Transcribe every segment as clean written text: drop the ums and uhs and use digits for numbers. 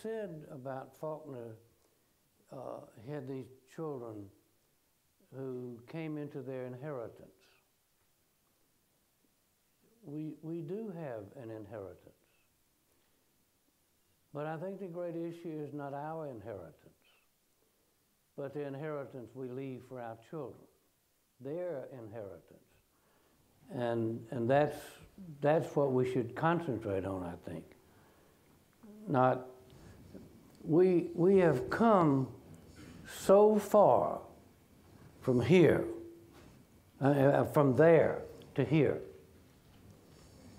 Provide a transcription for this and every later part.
said about Faulkner had these children who came into their inheritance. We do have an inheritance. But I think the great issue is not our inheritance, but the inheritance we leave for our children, their inheritance. And that's what we should concentrate on, I think. Not, we have come so far from here, from there to here,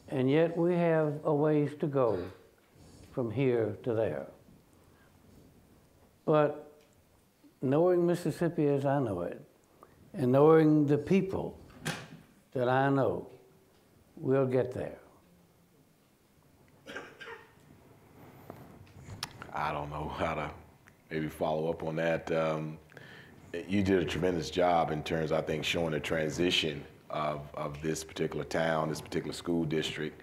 and yet we have a ways to go from here to there. But knowing Mississippi as I know it, and knowing the people that I know, we'll get there. I don't know how to maybe follow up on that. You did a tremendous job in terms, I think, showing the transition of this particular town, this particular school district.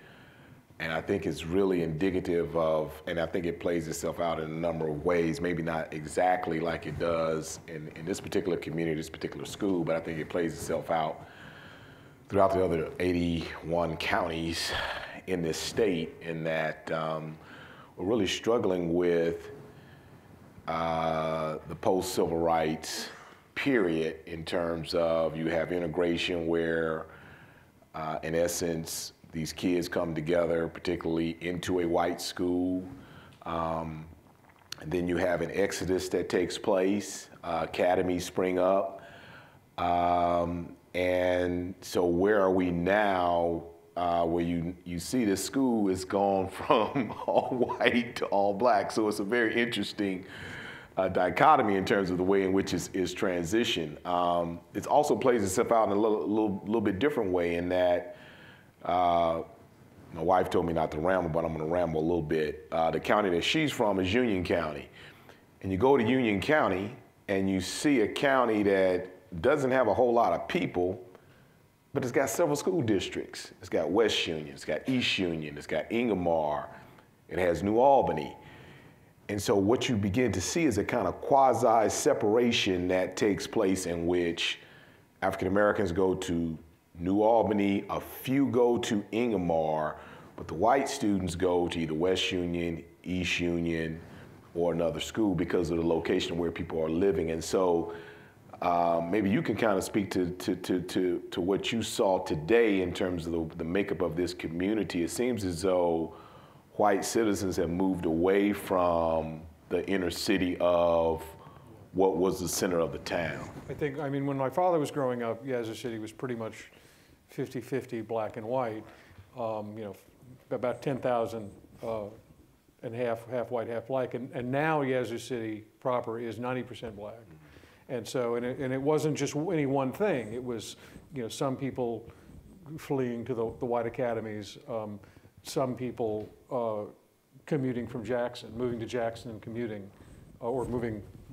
And I think it's really indicative of, and I think it plays itself out in a number of ways, maybe not exactly like it does in this particular community, this particular school, but I think it plays itself out throughout the other 81 counties in this state, in that we're really struggling with the post-civil rights period in terms of you have integration where, in essence, these kids come together, particularly into a white school. And then you have an exodus that takes place, academies spring up. And so where are we now, where you see the school has gone from all white to all black. So it's a very interesting dichotomy in terms of the way in which is transitioned. It also plays itself out in a little bit different way, in that my wife told me not to ramble, but I'm going to ramble a little bit. The county that she's from is Union County. And you go to Union County and you see a county that doesn't have a whole lot of people, but it's got several school districts. It's got West Union, it's got East Union, it's got Ingomar, it has New Albany. And so what you begin to see is a kind of quasi-separation that takes place, in which African Americans go to New Albany, a few go to Ingomar, but the white students go to either West Union, East Union, or another school because of the location where people are living. And so maybe you can kind of speak to what you saw today in terms of the makeup of this community. It seems as though white citizens have moved away from the inner city of what was the center of the town. I mean, when my father was growing up, Yazoo City was pretty much 50-50 black and white, you know, about 10,000 and half white, half black. And now Yazoo City proper is 90% black. And so, and it wasn't just any one thing. It was, you know, some people fleeing to the white academies, some people commuting from Jackson, moving to Jackson and commuting, or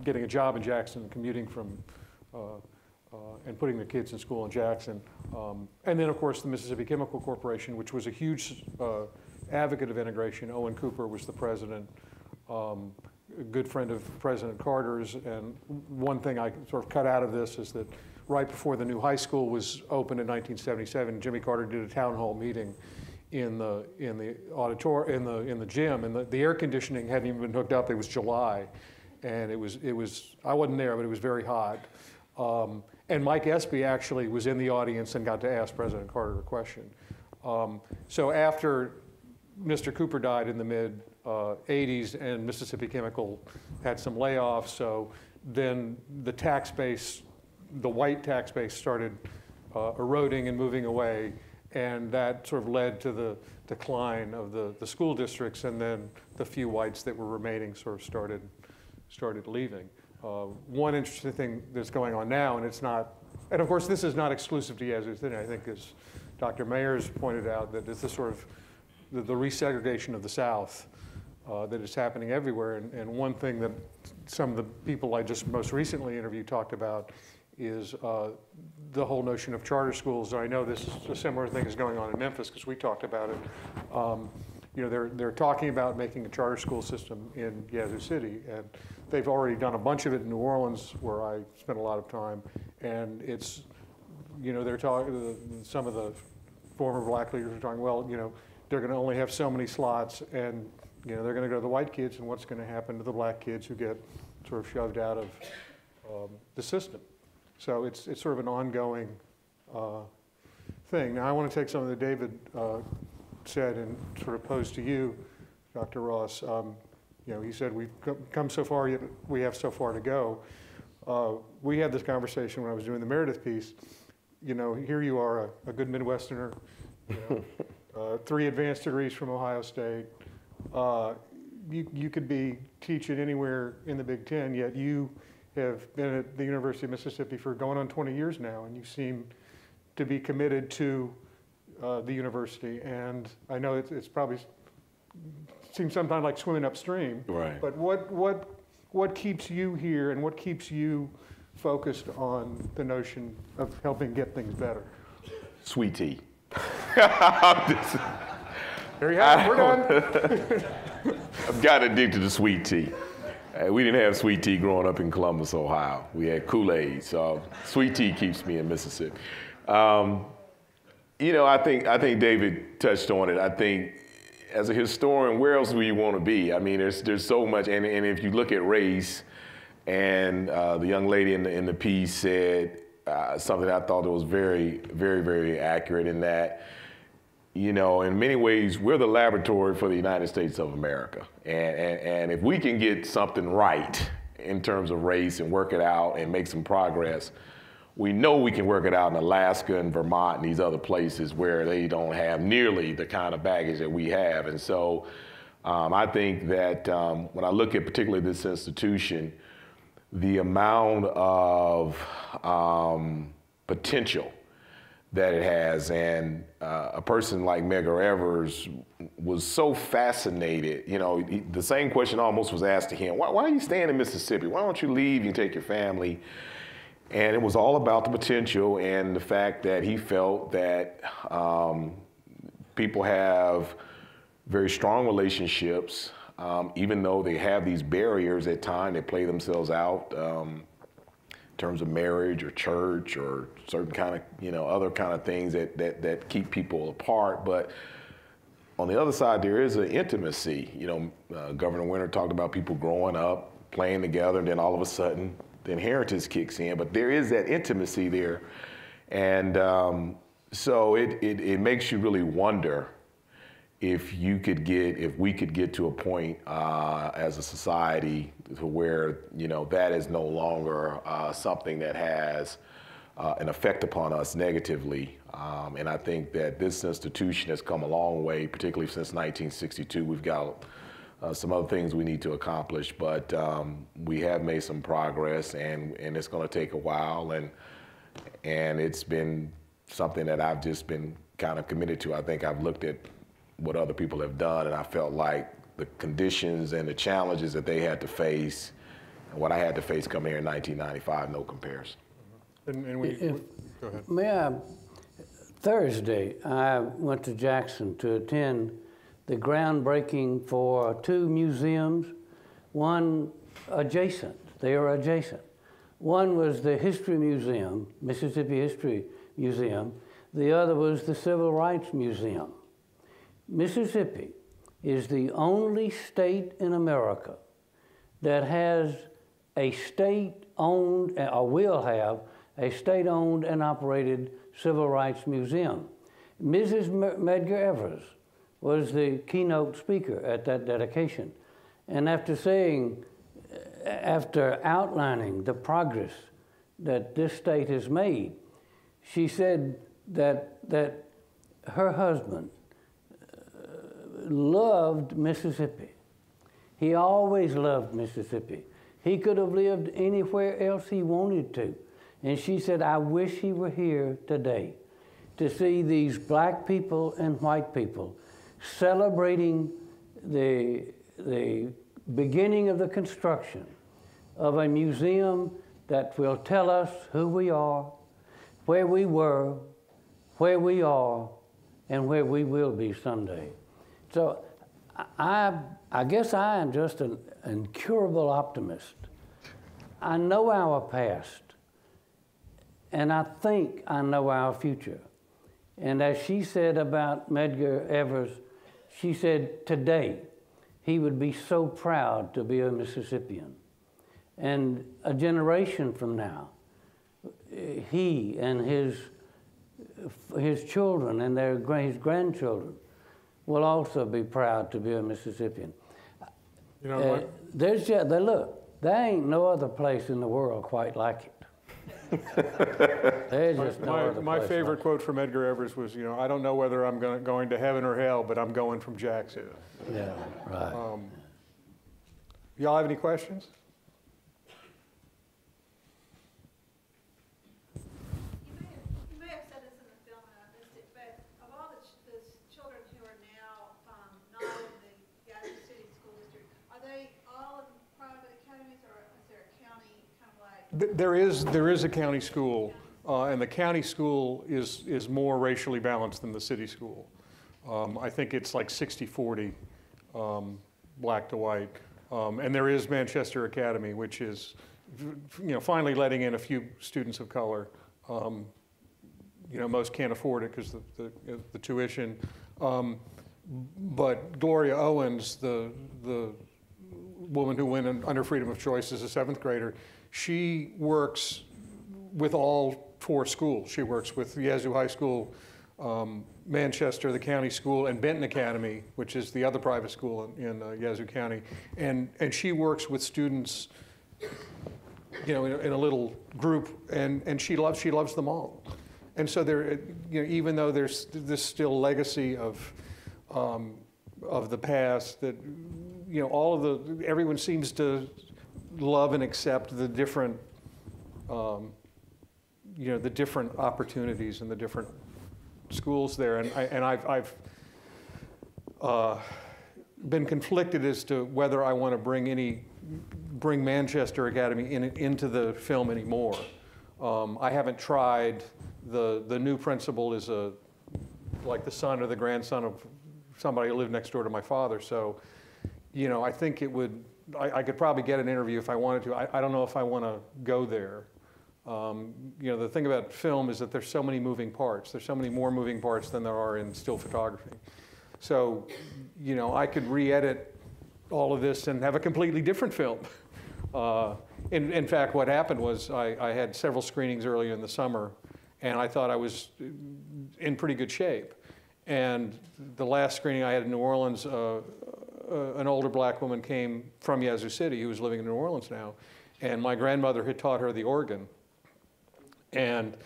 getting a job in Jackson and commuting from, and putting their kids in school in Jackson. And then, of course, the Mississippi Chemical Corporation, which was a huge advocate of integration. Owen Cooper was the president, a good friend of President Carter's. And one thing I sort of cut out of this is that right before the new high school was opened in 1977, Jimmy Carter did a town hall meeting in the auditorium, in the gym, and the air conditioning hadn't even been hooked up. It was July, and it was I wasn't there, but it was very hot. And Mike Espy actually was in the audience and got to ask President Carter a question. So after Mr. Cooper died in the mid-'80s and Mississippi Chemical had some layoffs, so then the tax base, the white tax base, started eroding and moving away, and that sort of led to the decline of the school districts, and then the few whites that were remaining sort of started leaving. One interesting thing that's going on now, and it's not, and of course this is not exclusive to Yazoo City, I think, as Dr. Mayers pointed out, that it's the sort of the resegregation of the South that is happening everywhere. And one thing that some of the people I just most recently interviewed talked about is the whole notion of charter schools. I know this is a similar thing is going on in Memphis because we talked about it. they're talking about making a charter school system in Yazoo City, and they've already done a bunch of it in New Orleans, where I spent a lot of time, and it's, they're talking, some of the former black leaders are talking, well, they're going to only have so many slots, and they're going to go to the white kids, and what's going to happen to the black kids who get sort of shoved out of the system. So it's sort of an ongoing thing. Now I want to take something that David said and sort of pose to you, Dr. Ross. He said we've come so far, yet we have so far to go. We had this conversation when I was doing the Emeritus piece. Here you are, a good Midwesterner, 3 advanced degrees from Ohio State. You could be teaching anywhere in the Big Ten, yet you have been at the University of Mississippi for going on 20 years now, and you seem to be committed to the university. And I know it's probably seems sometimes like swimming upstream. Right. But what keeps you here, and what keeps you focused on the notion of helping get things better? Sweet tea. There you have it. We're done. I've got addicted to sweet tea. We didn't have sweet tea growing up in Columbus, Ohio. We had Kool-Aid, so sweet tea keeps me in Mississippi. I think David touched on it. I think as a historian, where else would you want to be? I mean, there's so much, and if you look at race, and the young lady in the piece said something I thought that was very, very, very accurate in that, in many ways, we're the laboratory for the United States of America. And if we can get something right in terms of race and work it out and make some progress, we know we can work it out in Alaska and Vermont and these other places where they don't have nearly the kind of baggage that we have. And so I think that when I look at particularly this institution, the amount of potential that it has, and a person like Medgar Evers was so fascinated. The same question almost was asked to him: why are you staying in Mississippi? Why don't you leave and take your family? And it was all about the potential and the fact that he felt that people have very strong relationships, even though they have these barriers at times. They play themselves out in terms of marriage or church or certain kind of, other kind of things that keep people apart. But on the other side, there is an intimacy. Governor Winter talked about people growing up, playing together, and then all of a sudden, the inheritance kicks in. But there is that intimacy there. And so it makes you really wonder if we could get to a point as a society to where, that is no longer something that has an effect upon us negatively. And I think that this institution has come a long way, particularly since 1962. We've got some other things we need to accomplish, but we have made some progress, and it's going to take a while, and it's been something that I've just been kind of committed to. I think I've looked at what other people have done, and I felt like the conditions and the challenges that they had to face and what I had to face coming here in 1995, no comparison. Go ahead. Thursday, I went to Jackson to attend the groundbreaking for 2 museums, one adjacent. They are adjacent. One was the History Museum, Mississippi History Museum. The other was the Civil Rights Museum. Mississippi is the only state in America that has a state-owned, or will have, a state-owned and operated Civil Rights Museum. Mrs. Medgar Evers was the keynote speaker at that dedication. And after outlining the progress that this state has made, she said that her husband loved Mississippi. He always loved Mississippi. He could have lived anywhere else he wanted to. And she said, I wish he were here today to see these black people and white people celebrating the beginning of the construction of a museum that will tell us who we are, where we were, where we are, and where we will be someday. So I guess I am just an incurable optimist. I know our past, and I think I know our future. And as she said about Medgar Evers, she said today he would be so proud to be a Mississippian. And a generation from now, he and his children and his grandchildren will also be proud to be a Mississippian. You know, look, there ain't no other place in the world quite like it. There's just no other my place favorite like quote from Medgar Evers was, you know, I don't know whether I'm going to heaven or hell, but I'm going from Jackson. it. Yeah, right. Y'all have any questions? You may have said this in the film and I missed it, but of all the children who are now not in the Yazoo City School District, are they all in private academies, or is there a county kind of like? There is a county school, and the county school is more racially balanced than the city school. I think it's like 60-40, black to white. And there is Manchester Academy, which is, you know, finally letting in a few students of color. You know, most can't afford it because the tuition. But Gloria Owens, the woman who went under freedom of choice as a 7th grader, she works with all 4 schools. She works with Yazoo High School, Manchester, the county school, and Benton Academy, which is the other private school in Yazoo County. And she works with students, you know, in a little group, and she loves them all. And so there, you know, even though there's this still legacy of the past, that, you know, everyone seems to love and accept the different, you know, the different opportunities and the different schools there, and I've been conflicted as to whether I want to bring Manchester Academy into the film anymore. I haven't tried. The new principal is like the son or the grandson of somebody who lived next door to my father. So, you know, I think it would. I could probably get an interview if I wanted to. I don't know if I want to go there. You know, the thing about film is that there's so many moving parts. There's so many more moving parts than there are in still photography. So, you know, I could re-edit all of this and have a completely different film. In fact, what happened was I had several screenings earlier in the summer, and I thought I was in pretty good shape. And the last screening I had in New Orleans, an older black woman came from Yazoo City who was living in New Orleans now, and my grandmother had taught her the organ. And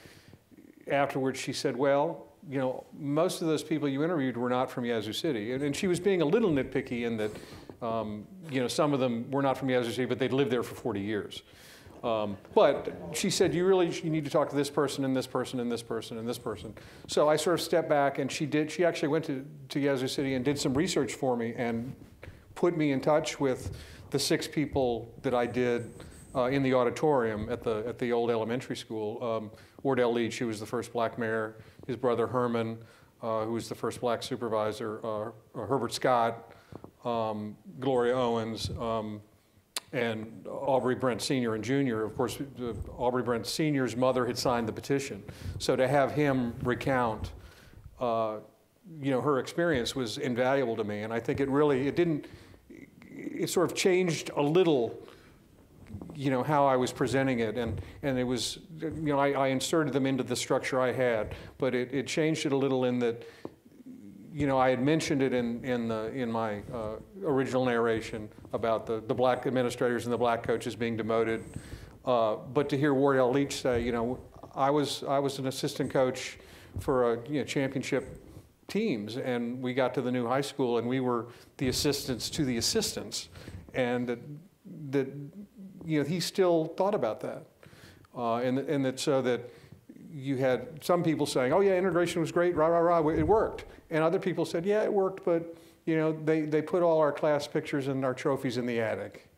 afterwards she said, well, you know, most of those people you interviewed were not from Yazoo City. And she was being a little nitpicky in that, you know, some of them were not from Yazoo City, but they'd lived there for 40 years. But she said, you need to talk to this person and this person and this person and this person. So I sort of stepped back, and she actually went to Yazoo City and did some research for me and put me in touch with the 6 people that I did in the auditorium at the old elementary school. Wardell Leach, who was the first black mayor, his brother Herman, who was the first black supervisor, Herbert Scott, Gloria Owens, and Aubrey Brent Sr. and Jr. Of course, Aubrey Brent Sr.'s mother had signed the petition. So to have him recount, you know, her experience was invaluable to me. And I think it sort of changed a little, you know, how I was presenting it, and it was, you know, I inserted them into the structure I had, but it changed it a little in that, you know, I had mentioned it in my original narration about the black administrators and the black coaches being demoted, but to hear Wardell Leach say, you know, I was an assistant coach for championship teams, and we got to the new high school and we were the assistants to the assistants, and that you know, he still thought about that, and that so that you had some people saying, oh yeah, integration was great, rah, rah, rah, it worked. And other people said, yeah, it worked, but you know, they put all our class pictures and our trophies in the attic.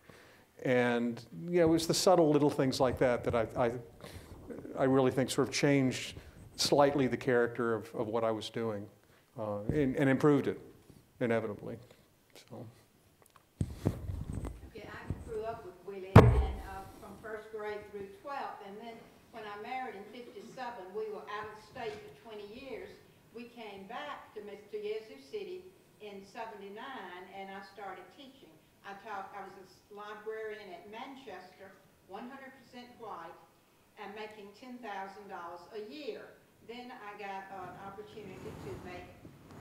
And you know, it was the subtle little things like that that I really think sort of changed slightly the character of what I was doing, and improved it, inevitably. So. Yeah, I grew up with Willie and from first grade through 12th, and then when I married in '57, we were out of state for 20 years. We came back to Yazoo City in '79, and I started teaching. I was a librarian at Manchester, 100% white, and making $10,000 a year. Then I got an opportunity to make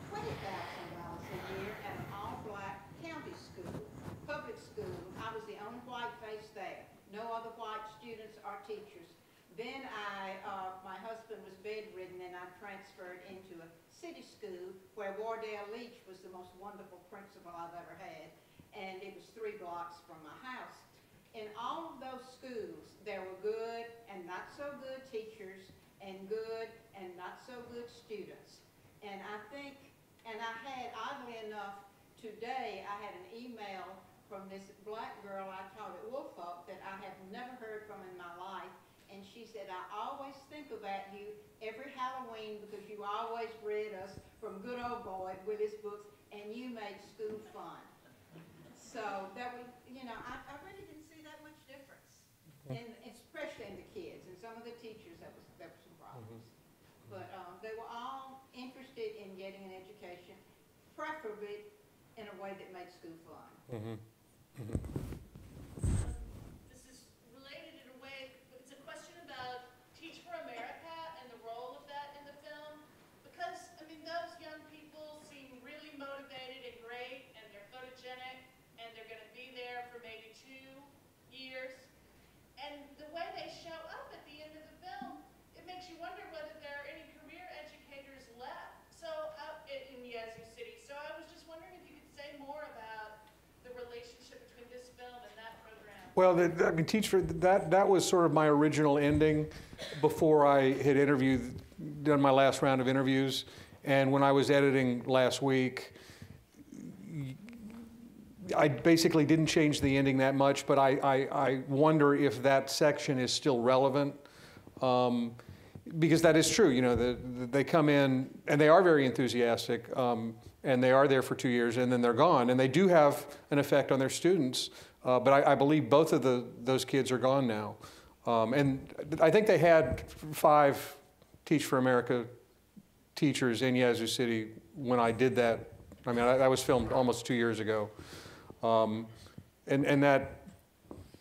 $20,000 a year at an all-black county school, public school. I was the only white face there. No other white students or teachers. Then my husband was bedridden, and I transferred into a city school where Wardell Leach was the most wonderful principal I've ever had, and it was 3 blocks from my house. In all of those schools, there were good and not so good teachers, and good and not so good students. And I think, and I had, oddly enough, today I had an email from this black girl I taught at Woolfolk that I have never heard from in my life. And she said, I always think about you every Halloween because you always read us from Good Old Boy with his books, and you made school fun. So that was, you know, I really didn't see that much difference, especially in the kids. And some of the teachers, there were some problems. But they were all interested in getting an education, preferably in a way that made school fun. This is related in a way, but it's a question about Teach for America and the role of that in the film. Because, I mean, those young people seem really motivated and great, and they're photogenic, and they're going to be there for maybe 2 years. And the way they show up at the end of the film, it makes you wonder whether there are any career educators left in Yazoo City. So I was just wondering if you could say more about the relationship between this film and that program. Well, I mean, Teach for that was sort of my original ending before I had done my last round of interviews. And when I was editing last week, I basically didn't change the ending that much, but I wonder if that section is still relevant. Because that is true, you know, they come in and they are very enthusiastic, and they are there for 2 years and then they're gone, and they do have an effect on their students, but I believe both of those kids are gone now. And I think they had 5 Teach for America teachers in Yazoo City when I did that. I mean, that was filmed almost 2 years ago. And that,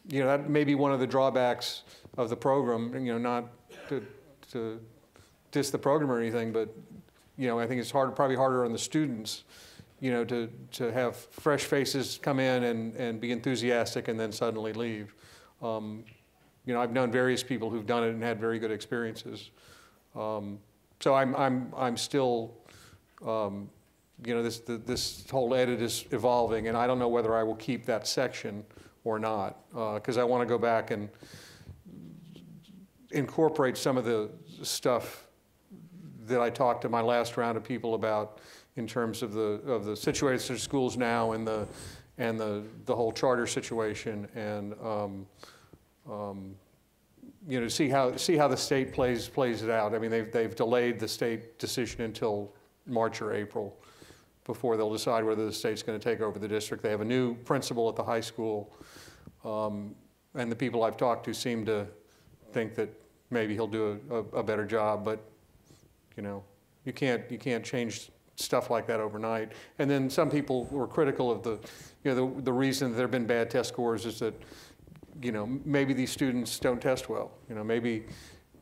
you know, that may be one of the drawbacks of the program, you know, not to diss the program or anything, but, you know, I think it's probably harder on the students, you know, to have fresh faces come in and be enthusiastic and then suddenly leave. You know, I've known various people who've done it and had very good experiences. So I'm still, you know, this whole edit is evolving, and I don't know whether I will keep that section or not, because I want to go back and incorporate some of the stuff that I talked to my last round of people about in terms of the situation of schools now and the whole charter situation, and you know, see how the state plays it out. I mean, they've delayed the state decision until March or April before they'll decide whether the state's going to take over the district. They have a new principal at the high school, and the people I've talked to seem to think that maybe he'll do a better job, but you know, you can't change stuff like that overnight. And then some people were critical of the reason that there have been bad test scores is that, you know, maybe these students don't test well. You know, maybe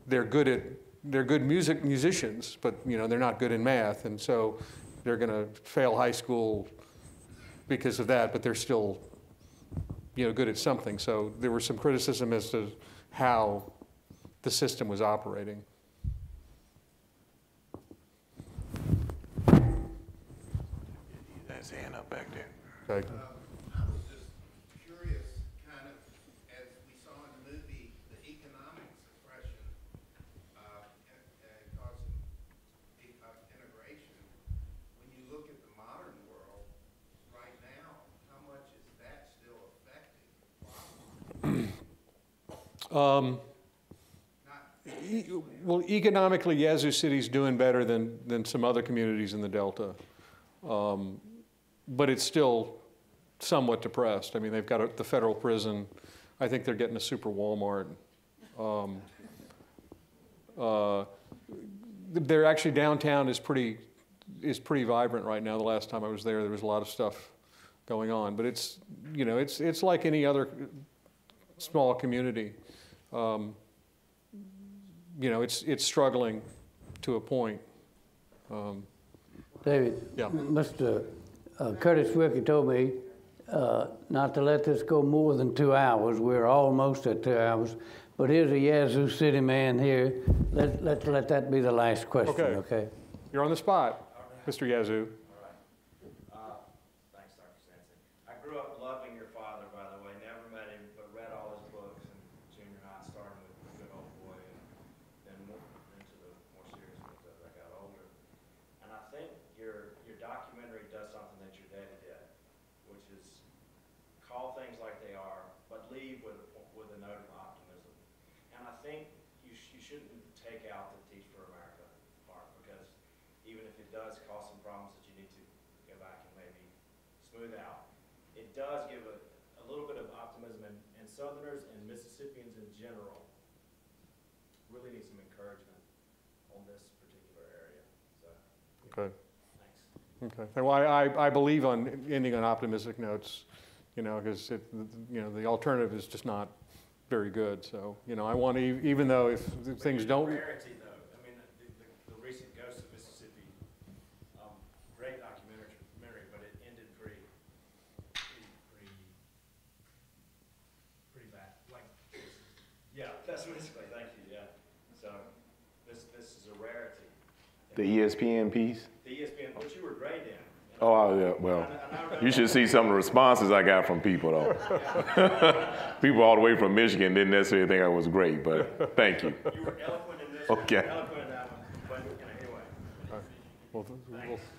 they're good musicians, but you know, they're not good in math, and so they're going to fail high school because of that, but they're still, you know, good at something. So there was some criticism as to how the system was operating. That's hand up back there. Okay. I was just curious, kind of, as we saw in the movie, the economic suppression causing integration. When you look at the modern world right now, how much is that still affecting? Well, economically, Yazoo City's doing better than some other communities in the Delta. But it's still somewhat depressed. I mean, they've got the federal prison. I think they're getting a super Walmart. They're actually downtown is pretty vibrant right now. The last time I was there was a lot of stuff going on. But it's, you know, it's like any other small community. You know, it's struggling to a point. David, Yeah. Mr. Curtis Wilkie told me not to let this go more than 2 hours. We're almost at 2 hours. But here's a Yazoo City man here. Let's let that be the last question, okay? You're on the spot, Mr. Yazoo. All right. Thanks, Dr. Sansing. I grew up loving your father, by the way. Never met him, but read all his books in junior high, starting with Good Old Boy, and then into the more serious ones as I got older. And I think your documentary does something that your daddy did, which is call things like they are, but leave with a note of optimism. And I think you shouldn't take out the Teach for America part, because even if it does cause some problems that you need to go back and maybe smooth out, it does give a little bit of optimism, and Southerners and Mississippians in general really need some encouragement on this particular area. So, Okay. thanks. Okay. Well, I believe on ending on optimistic notes, you know, because you know, the alternative is just not very good. So, you know, I want to, even though if things don't. Rarity, though. I mean, the recent Ghost of Mississippi, great documentary, but it ended pretty bad. Like, yeah, pessimistically. Thank you. Yeah. So this is a rarity. The ESPN piece? The ESPN, which you were great in. Oh, yeah, well, you should see some of the responses I got from people, though. People all the way from Michigan didn't necessarily think I was great, but thank you. You were eloquent in this Okay. one, eloquent in that one, but anyway. Well,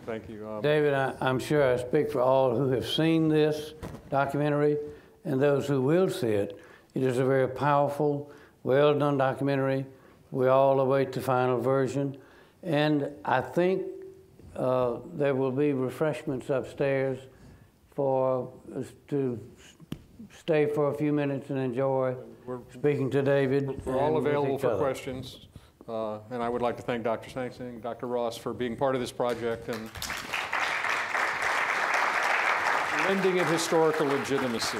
thank you. David, I'm sure I speak for all who have seen this documentary and those who will see it. It is a very powerful, well-done documentary. We all await the final version. And I think there will be refreshments upstairs for us to stay for a few minutes and enjoy speaking to David. We're all available for questions. And I would like to thank Dr. Sansing, Dr. Ross for being part of this project and lending it historical legitimacy.